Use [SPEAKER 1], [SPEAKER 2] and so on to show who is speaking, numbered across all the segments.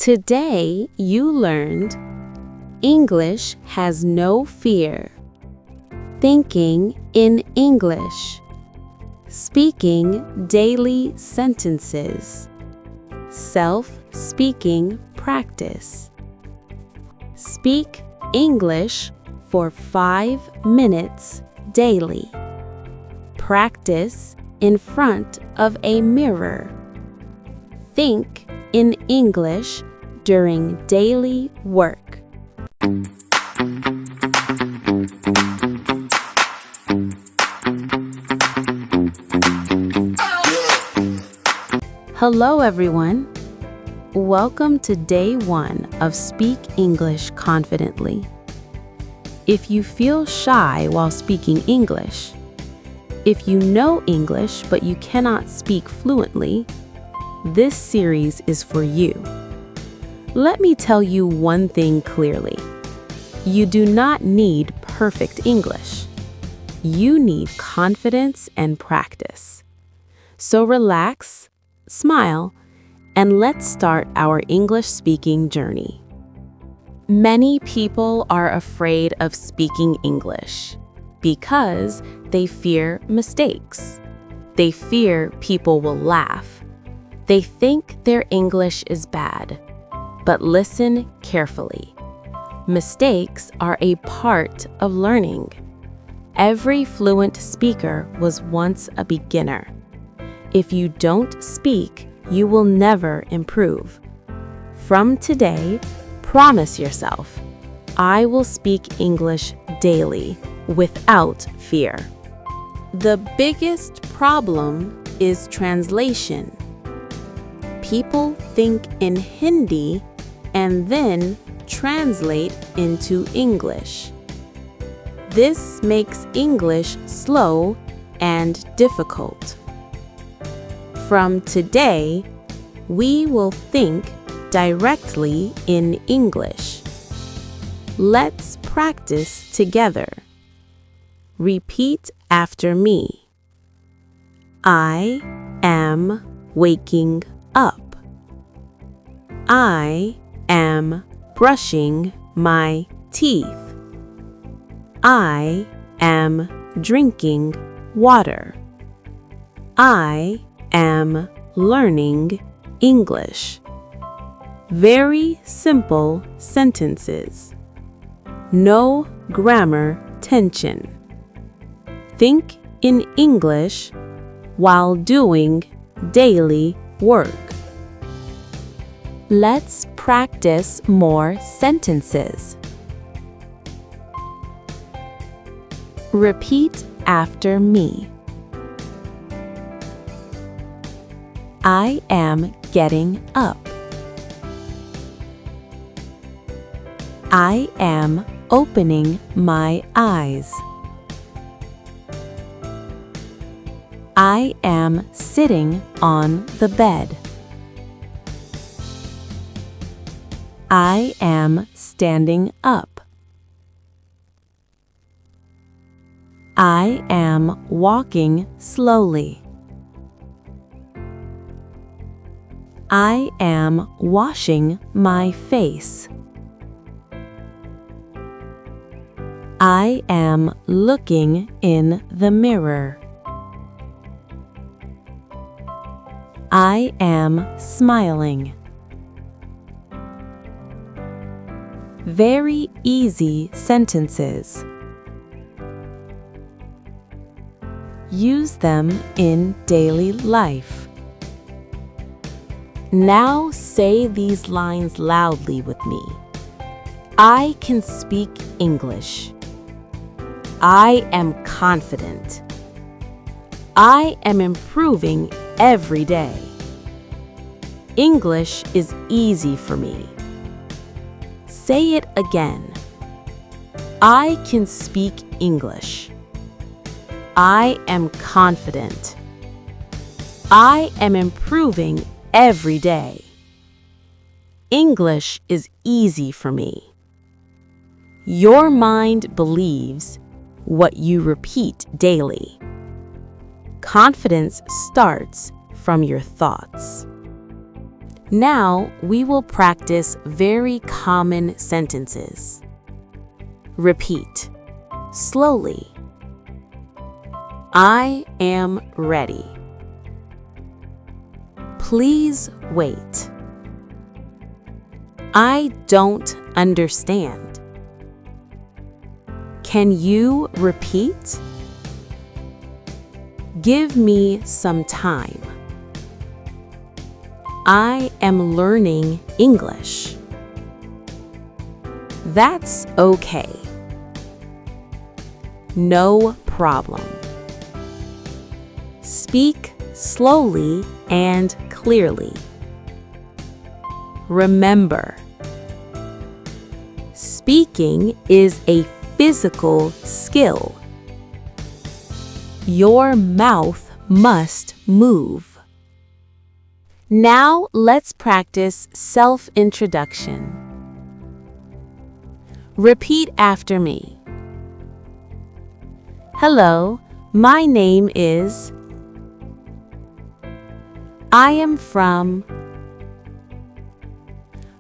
[SPEAKER 1] Today you learned English has no fear. Thinking in English. Speaking daily sentences. Self-speaking practice. Speak English for 5 minutes daily. Practice in front of a mirror. Think in English during daily work. Hello everyone. Welcome to day 1 of Speak English Confidently. If you feel shy while speaking English, if you know English but you cannot speak fluently, this series is for you. Let me tell you one thing clearly. You do not need perfect English. You need confidence and practice. So relax, smile, and let's start our English speaking journey. Many people are afraid of speaking English because they fear mistakes. They fear people will laugh. They think their English is bad. But listen carefully. Mistakes are a part of learning. Every fluent speaker was once a beginner. If you don't speak, you will never improve. From today, promise yourself, I will speak English daily without fear. The biggest problem is translation. People think in Hindi and then translate into English. This makes English slow and difficult. From today, we will think directly in English. Let's practice together. Repeat after me. I am waking up. I am brushing my teeth. I am drinking water. I am learning English. Very simple sentences. No grammar tension. Think in English while doing daily work. Let's practice more sentences. Repeat after me. I am getting up. I am opening my eyes. I am sitting on the bed. I am standing up. I am walking slowly. I am washing my face. I am looking in the mirror. I am smiling. Very easy sentences. Use them in daily life. Now say these lines loudly with me. I can speak English. I am confident. I am improving every day. English is easy for me. Say it again. I can speak English. I am confident. I am improving every day. English is easy for me. Your mind believes what you repeat daily. Confidence starts from your thoughts. Now we will practice very common sentences. Repeat slowly. I am ready. Please wait. I don't understand. Can you repeat? Give me some time. I am learning English. That's okay. No problem. Speak slowly and clearly. Remember, speaking is a physical skill. Your mouth must move. Now let's practice self-introduction. Repeat after me. Hello, my name is. I am from.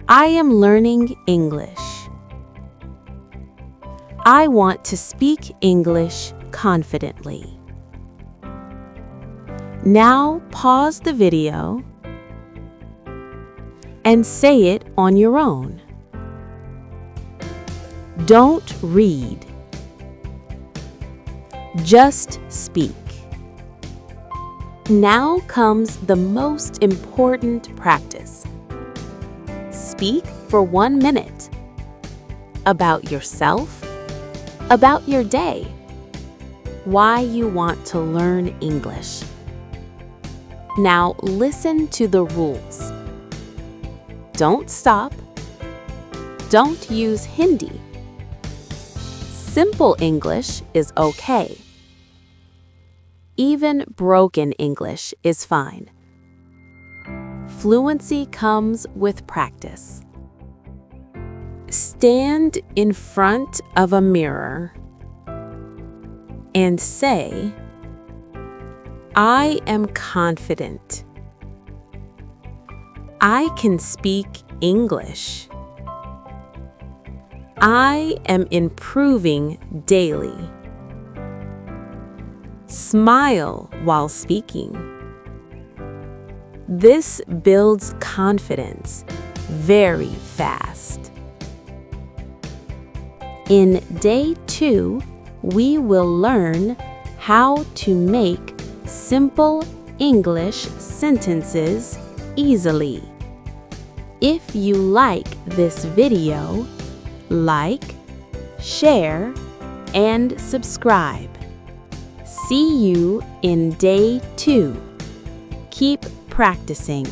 [SPEAKER 1] I am learning English. I want to speak English confidently. Now pause the video and say it on your own. Don't read. Just speak. Now comes the most important practice. Speak for 1 minute. About yourself, about your day, why you want to learn English. Now listen to the rules. Don't stop. Don't use Hindi. Simple English is okay. Even broken English is fine. Fluency comes with practice. Stand in front of a mirror and say, I am confident. I can speak English. I am improving daily. Smile while speaking. This builds confidence very fast. In day 2, we will learn how to make simple English sentences easily. If you like this video, like, share, and subscribe. See you in day 2. Keep practicing.